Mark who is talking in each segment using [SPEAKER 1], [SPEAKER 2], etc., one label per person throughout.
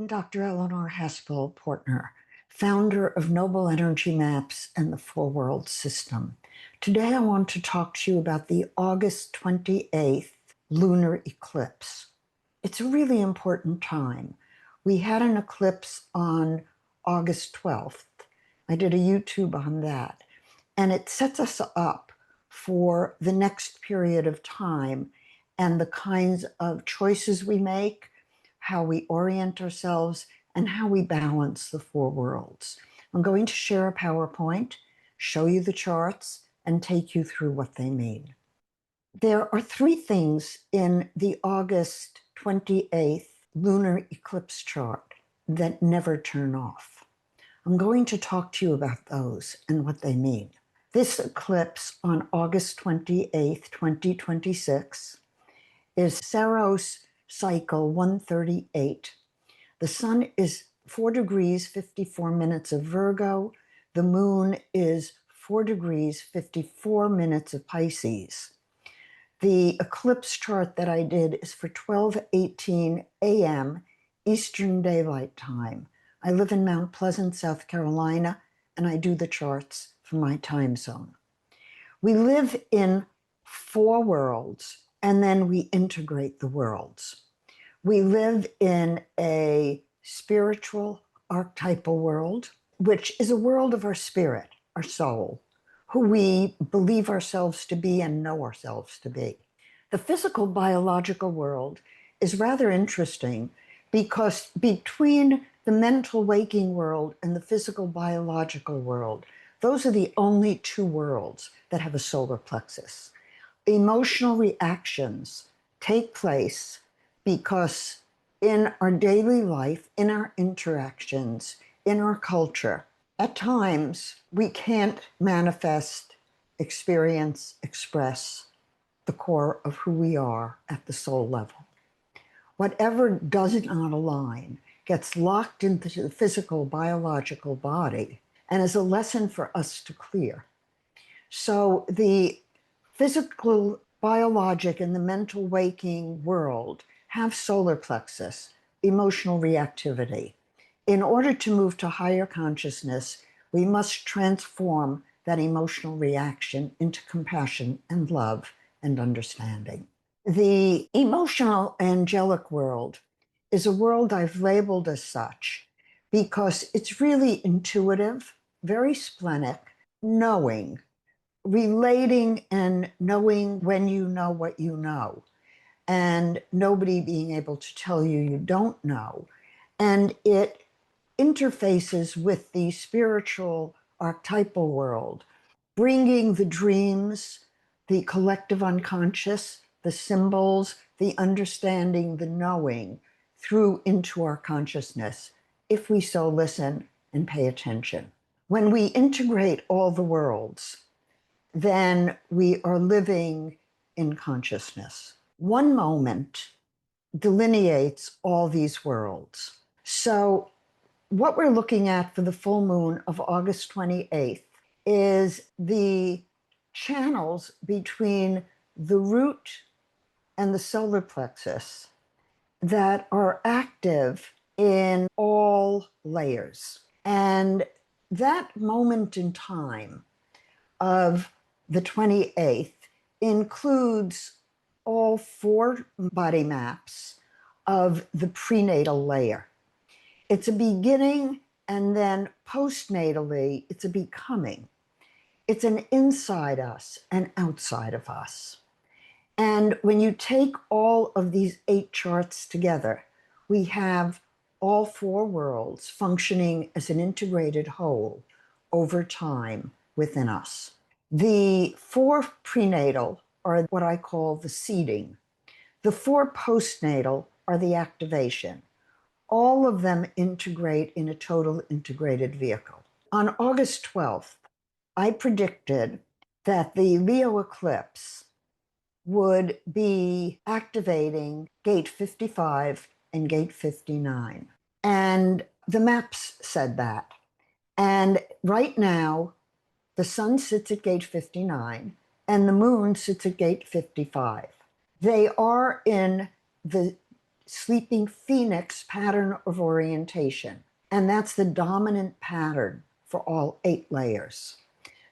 [SPEAKER 1] I'm Dr. Eleanor Haspel-Portner, founder of Noble Energy Maps and the Four World System. Today I want to talk to you about the August 28th lunar eclipse. It's a really important time. We had an eclipse on August 12th. I did a YouTube on that, and it sets us up for the next period of time and the kinds of choices we make, how we orient ourselves, and how we balance the four worlds. I'm going to share a PowerPoint, show you the charts, and take you through what they mean. There are three things in the August 28th lunar eclipse chart that never turn off. I'm going to talk to you about those and what they mean. This eclipse on August 28th, 2026 is Saros cycle 138. The sun is 4 degrees 54 minutes of Virgo. The moon is 4 degrees 54 minutes of Pisces. The eclipse chart that I did is for 12:18 a.m. Eastern Daylight Time. I live in Mount Pleasant, South Carolina, and I do the charts for my time zone. We live in four worlds, and then we integrate the worlds. We live in a spiritual archetypal world, which is a world of our spirit, our soul, who we believe ourselves to be and know ourselves to be. The physical biological world is rather interesting because between the mental waking world and the physical biological world, those are the only two worlds that have a solar plexus. Emotional reactions take place because in our daily life, in our interactions, in our culture, at times we can't manifest, experience, express the core of who we are at the soul level. Whatever does not align gets locked into the physical biological body and is a lesson for us to clear. So the physical, biologic, and the mental waking world have solar plexus, emotional reactivity. In order to move to higher consciousness, we must transform that emotional reaction into compassion and love and understanding. The emotional angelic world is a world I've labeled as such because it's really intuitive, very splenic, knowing, relating and knowing when you know what you know, and nobody being able to tell you you don't know. And it interfaces with the spiritual archetypal world, bringing the dreams, the collective unconscious, the symbols, the understanding, the knowing through into our consciousness, if we so listen and pay attention. When we integrate all the worlds, then we are living in consciousness. One moment delineates all these worlds. So what we're looking at for the full moon of August 28th is the channels between the root and the solar plexus that are active in all layers. And that moment in time of the 28th includes all four body maps of the prenatal layer. It's a beginning, and then postnatally, it's a becoming. It's an inside us and outside of us. And when you take all of these 8 charts together, we have all four worlds functioning as an integrated whole over time within us. The 4 prenatal are what I call the seeding. The 4 postnatal are the activation. All of them integrate in a total integrated vehicle. On August 12th, I predicted that the Leo eclipse would be activating gate 55 and gate 59. And the maps said that. And right now, the sun sits at gate 59 and the moon sits at gate 55. They are in the sleeping phoenix pattern of orientation. And that's the dominant pattern for all 8 layers.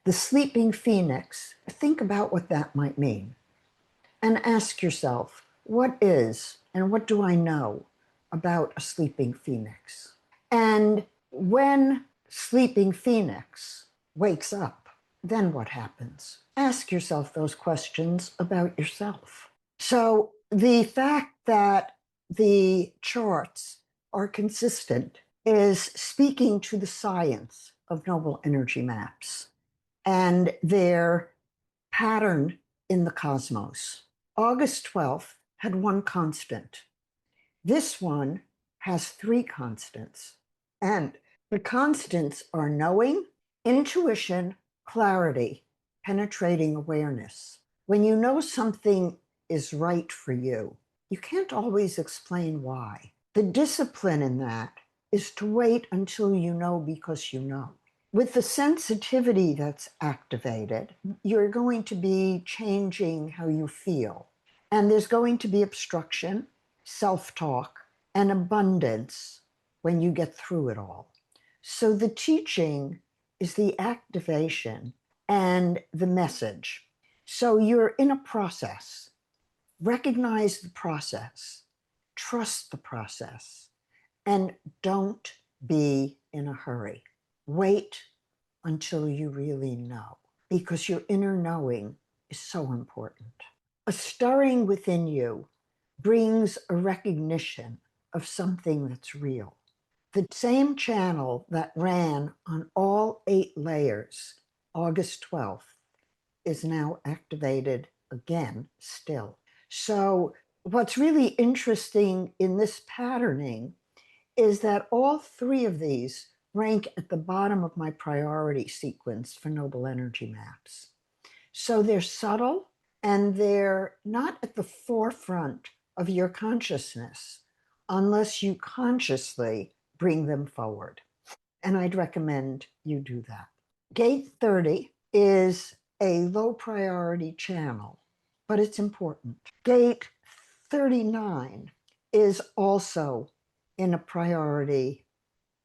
[SPEAKER 1] The sleeping phoenix, think about what that might mean. And ask yourself, what is and what do I know about a sleeping phoenix? And when sleeping phoenix wakes up, then what happens? Ask yourself those questions about yourself. So the fact that the charts are consistent is speaking to the science of noble energy maps and their pattern in the cosmos. August 12th had one constant. This one has 3 constants. And the constants are knowing, intuition, clarity, penetrating awareness. When you know something is right for you, you can't always explain why. The discipline in that is to wait until you know because you know. With the sensitivity that's activated, you're going to be changing how you feel. And there's going to be obstruction, self-talk, and abundance when you get through it all. So the teaching is the activation and the message. So you're in a process. Recognize the process, trust the process, and don't be in a hurry. Wait until you really know, because your inner knowing is so important. A stirring within you brings a recognition of something that's real. The same channel that ran on all 8 layers, August 12th, is now activated again still. So what's really interesting in this patterning is that all 3 of these rank at the bottom of my priority sequence for noble energy maps. So they're subtle and they're not at the forefront of your consciousness unless you consciously bring them forward. And I'd recommend you do that. Gate 30 is a low priority channel, but it's important. Gate 39 is also in a priority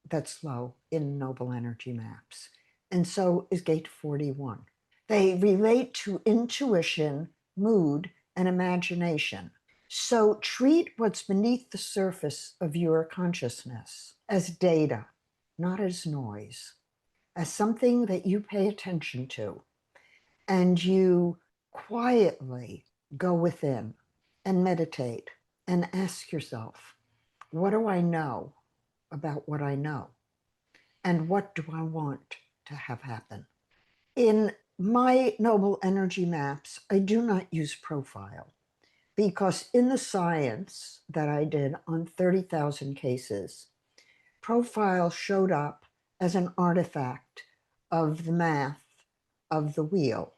[SPEAKER 1] that's low in noble energy maps. And so is gate 41. They relate to intuition, mood, and imagination. So treat what's beneath the surface of your consciousness as data, not as noise, as something that you pay attention to. And you quietly go within and meditate and ask yourself, what do I know about what I know? And what do I want to have happen? In my noble energy maps, I do not use profile because in the science that I did on 30,000 cases, profile showed up as an artifact of the math of the wheel.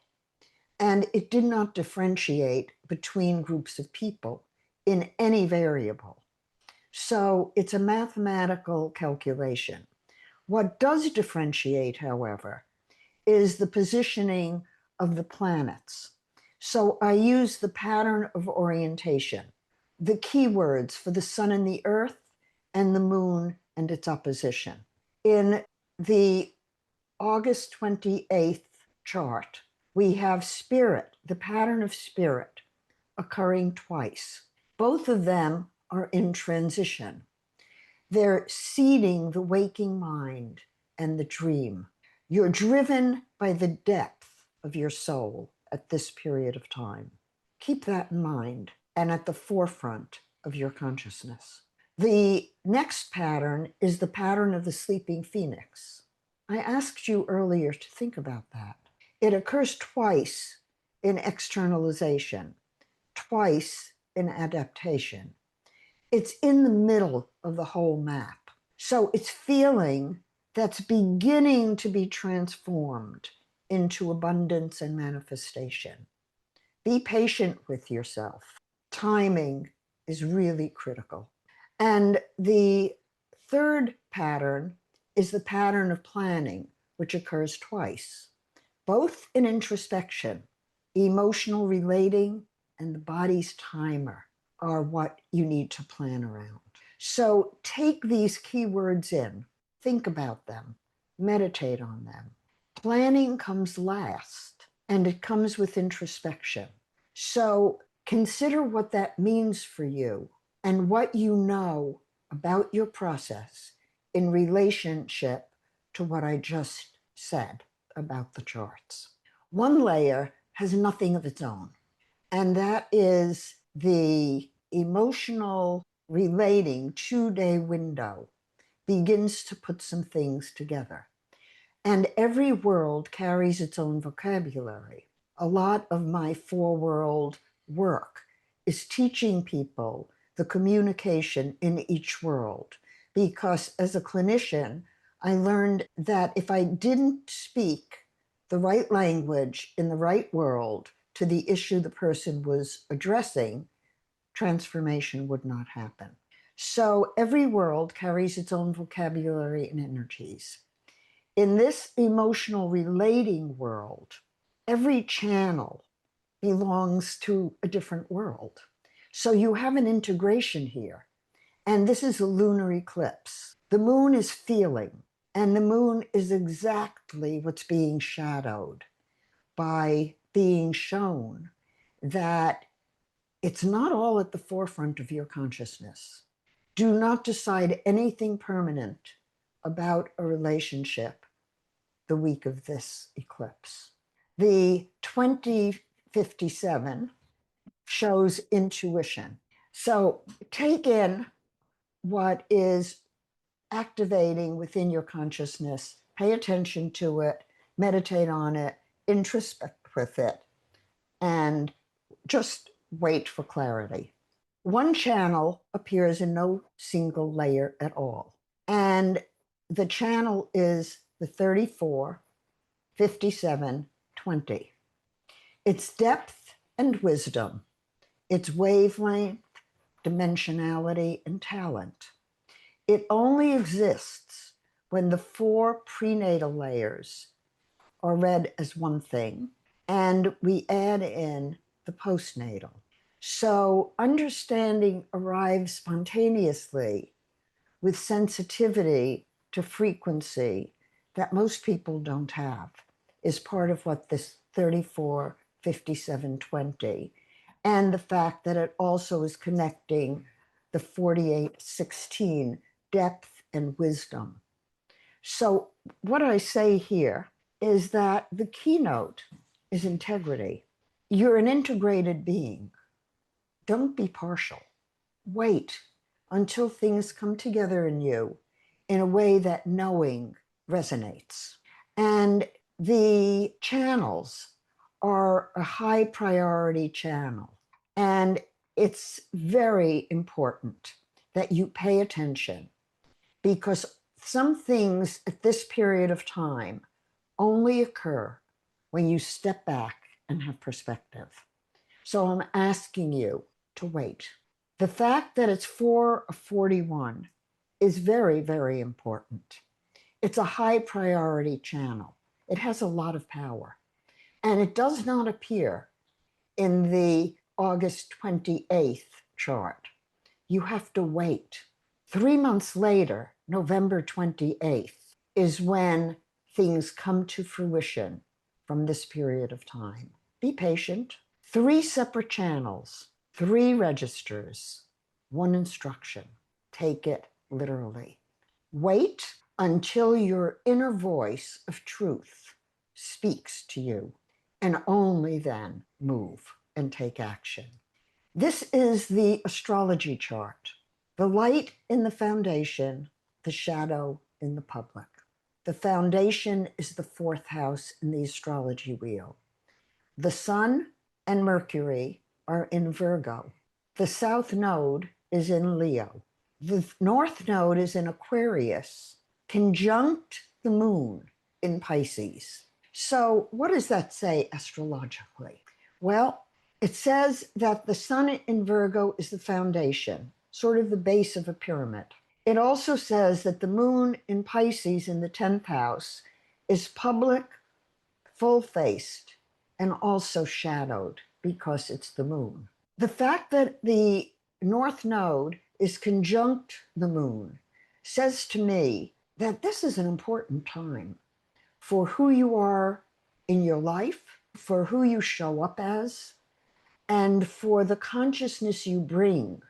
[SPEAKER 1] And it did not differentiate between groups of people in any variable. So it's a mathematical calculation. What does differentiate, however, is the positioning of the planets. So I use the pattern of orientation, the keywords for the sun and the earth, and the moon and its opposition. In the August 28th chart, we have spirit, the pattern of spirit, occurring twice. Both of them are in transition. They're seeding the waking mind and the dream. You're driven by the depth of your soul at this period of time. Keep that in mind and at the forefront of your consciousness. The next pattern is the pattern of the sleeping phoenix. I asked you earlier to think about that. It occurs twice in externalization, twice in adaptation. It's in the middle of the whole map. So it's feeling that's beginning to be transformed into abundance and manifestation. Be patient with yourself. Timing is really critical. And the third pattern is the pattern of planning, which occurs twice, both in introspection, emotional relating, and the body's timer are what you need to plan around. So take these keywords in, think about them, meditate on them. Planning comes last, and it comes with introspection. So consider what that means for you and what you know about your process in relationship to what I just said about the charts. One layer has nothing of its own, and that is the emotional relating 2-day window begins to put some things together. And every world carries its own vocabulary. A lot of my 4-world work is teaching people the communication in each world, because as a clinician, I learned that if I didn't speak the right language in the right world to the issue the person was addressing, transformation would not happen. So every world carries its own vocabulary and energies. In this emotional relating world, every channel belongs to a different world. So you have an integration here. And this is a lunar eclipse. The moon is feeling, and the moon is exactly what's being shadowed by being shown that it's not all at the forefront of your consciousness. Do not decide anything permanent about a relationship the week of this eclipse. The 2057 shows intuition. So take in what is activating within your consciousness, pay attention to it, meditate on it, introspect with it, and just wait for clarity. One channel appears in no single layer at all. And the channel is the 34, 57, 20. Its depth and wisdom, its wavelength, dimensionality, and talent. It only exists when the 4 prenatal layers are read as one thing, and we add in the postnatal. So understanding arrives spontaneously with sensitivity to frequency that most people don't have, is part of what this 34, 57, 20, and the fact that it also is connecting the 48, 16, depth and wisdom. So what I say here is that the keynote is integrity. You're an integrated being. Don't be partial. Wait until things come together in you in a way that knowing resonates. And the channels are a high priority channel. And it's very important that you pay attention, because some things at this period of time only occur when you step back and have perspective. So I'm asking you to wait. The fact that it's 4 of 41 is very, very important. It's a high priority channel. It has a lot of power. And it does not appear in the August 28th chart. You have to wait. 3 months later, November 28th, is when things come to fruition from this period of time. Be patient. 3 separate channels, 3 registers, 1 instruction. Take it literally. Wait until your inner voice of truth speaks to you, and only then move and take action. This is the astrology chart. The light in the foundation, the shadow in the public. The foundation is the 4th house in the astrology wheel. The sun and Mercury are in Virgo. The south node is in Leo. The north node is in Aquarius, conjunct the moon in Pisces. So what does that say astrologically? Well, it says that the sun in Virgo is the foundation, sort of the base of a pyramid. It also says that the moon in Pisces in the 10th house is public, full-faced, and also shadowed because it's the moon. The fact that the North Node is conjunct the moon, says to me that this is an important time for who you are in your life, for who you show up as, and for the consciousness you bring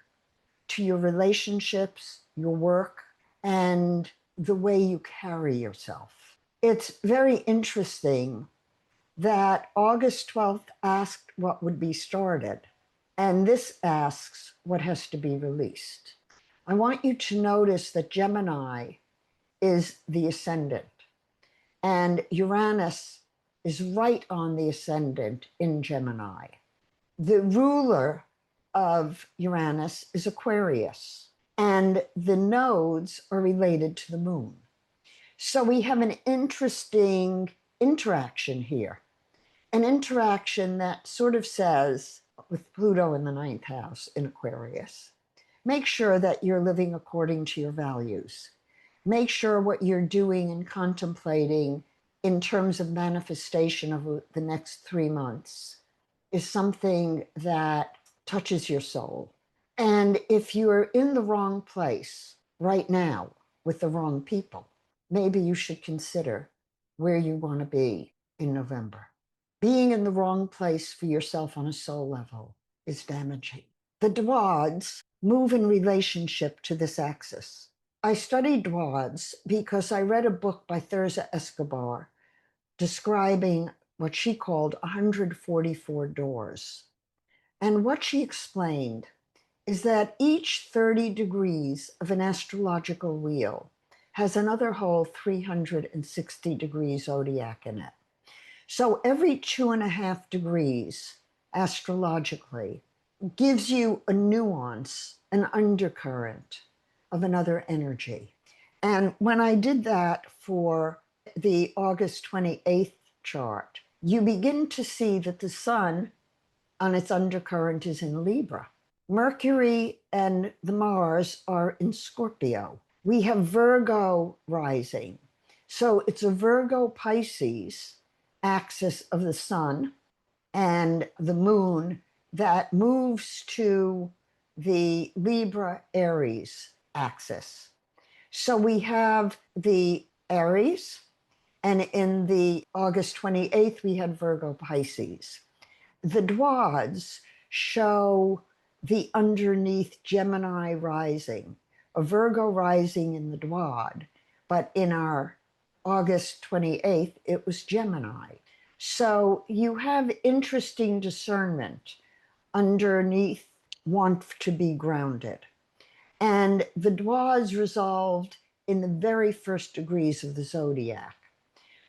[SPEAKER 1] to your relationships, your work, and the way you carry yourself. It's very interesting that August 12th asked what would be started, and this asks what has to be released. I want you to notice that Gemini is the ascendant, and Uranus is right on the ascendant in Gemini. The ruler of Uranus is Aquarius, and the nodes are related to the moon. So we have an interesting interaction here, an interaction that sort of says, with Pluto in the ninth house in Aquarius, make sure that you're living according to your values. Make sure what you're doing and contemplating in terms of manifestation of the next 3 months is something that touches your soul. And if you're in the wrong place right now with the wrong people, maybe you should consider where you want to be in November. Being in the wrong place for yourself on a soul level is damaging. The Dwads move in relationship to this axis. I studied Dwads because I read a book by Thirza Escobar describing what she called 144 doors. And what she explained is that each 30 degrees of an astrological wheel has another whole 360-degree zodiac in it. So every 2.5 degrees astrologically gives you a nuance, an undercurrent of another energy. And when I did that for the August 28th chart, you begin to see that the sun on its undercurrent is in Libra. Mercury and the Mars are in Scorpio. We have Virgo rising. So it's a Virgo Pisces axis of the sun and the moon that moves to the Libra Aries axis. So we have the Aries, and in the August 28th, we had Virgo Pisces. The Dwads show the underneath Gemini rising, a Virgo rising in the Dwad, but in our August 28th, it was Gemini. So you have interesting discernment underneath want to be grounded. And the Dwads resolved in the very first degrees of the zodiac.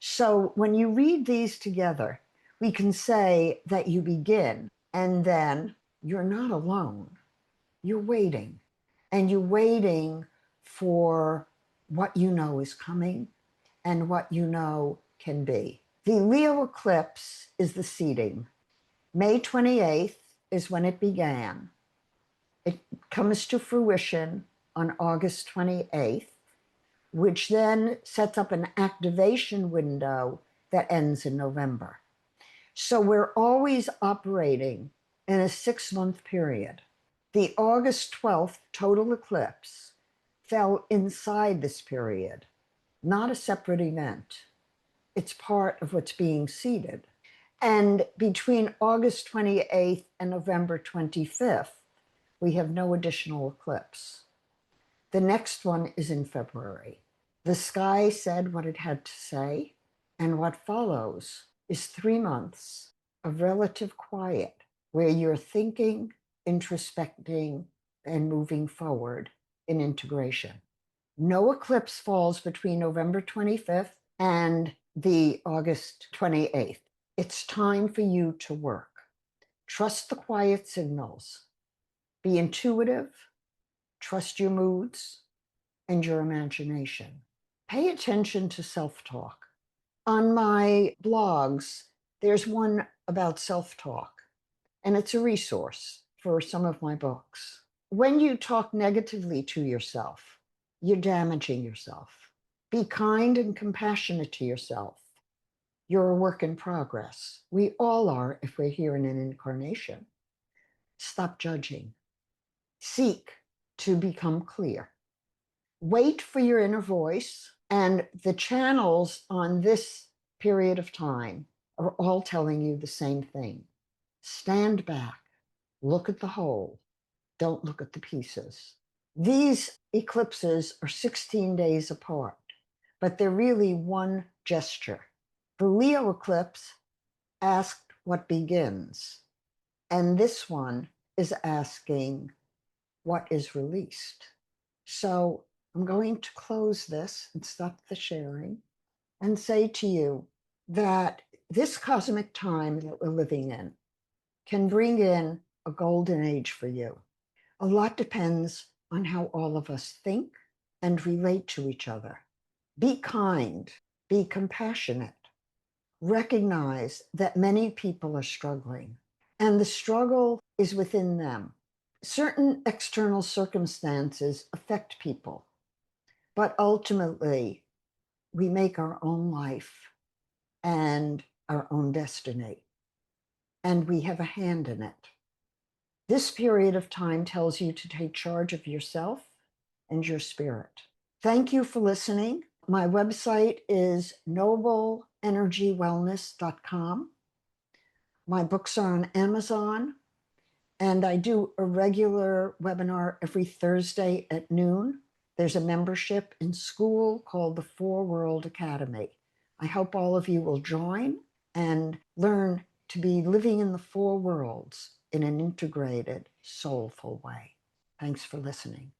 [SPEAKER 1] So when you read these together, we can say that you begin and then you're not alone. You're waiting, and you're waiting for what you know is coming and what you know can be. The Leo eclipse is the seeding. May 28th is when it began. It comes to fruition on August 28th, which then sets up an activation window that ends in November. So we're always operating in a 6-month period. The August 12th total eclipse fell inside this period, not a separate event. It's part of what's being seeded. And between August 28th and November 25th, we have no additional eclipse. The next one is in February. The sky said what it had to say, and what follows is 3 months of relative quiet where you're thinking, introspecting, and moving forward in integration. No eclipse falls between November 25th and the August 28th. It's time for you to work. Trust the quiet signals. Be intuitive. Trust your moods and your imagination. Pay attention to self-talk. On my blogs, there's one about self-talk, and it's a resource for some of my books. When you talk negatively to yourself, you're damaging yourself. Be kind and compassionate to yourself. You're a work in progress. We all are if we're here in an incarnation. Stop judging. Seek to become clear. Wait for your inner voice, and the channels on this period of time are all telling you the same thing. Stand back, look at the whole, don't look at the pieces. These eclipses are 16 days apart, but they're really one gesture. The Leo eclipse asked what begins, and this one is asking what is released. So I'm going to close this and stop the sharing and say to you that this cosmic time that we're living in can bring in a golden age for you. A lot depends on how all of us think and relate to each other. Be kind, be compassionate. Recognize that many people are struggling, and the struggle is within them. Certain external circumstances affect people, but ultimately, we make our own life and our own destiny, and we have a hand in it. This period of time tells you to take charge of yourself and your spirit. Thank you for listening. My website is nobleenergywellness.com. My books are on Amazon, and I do a regular webinar every Thursday at noon. There's a membership in school called the Four World Academy. I hope all of you will join and learn to be living in the four worlds in an integrated, soulful way. Thanks for listening.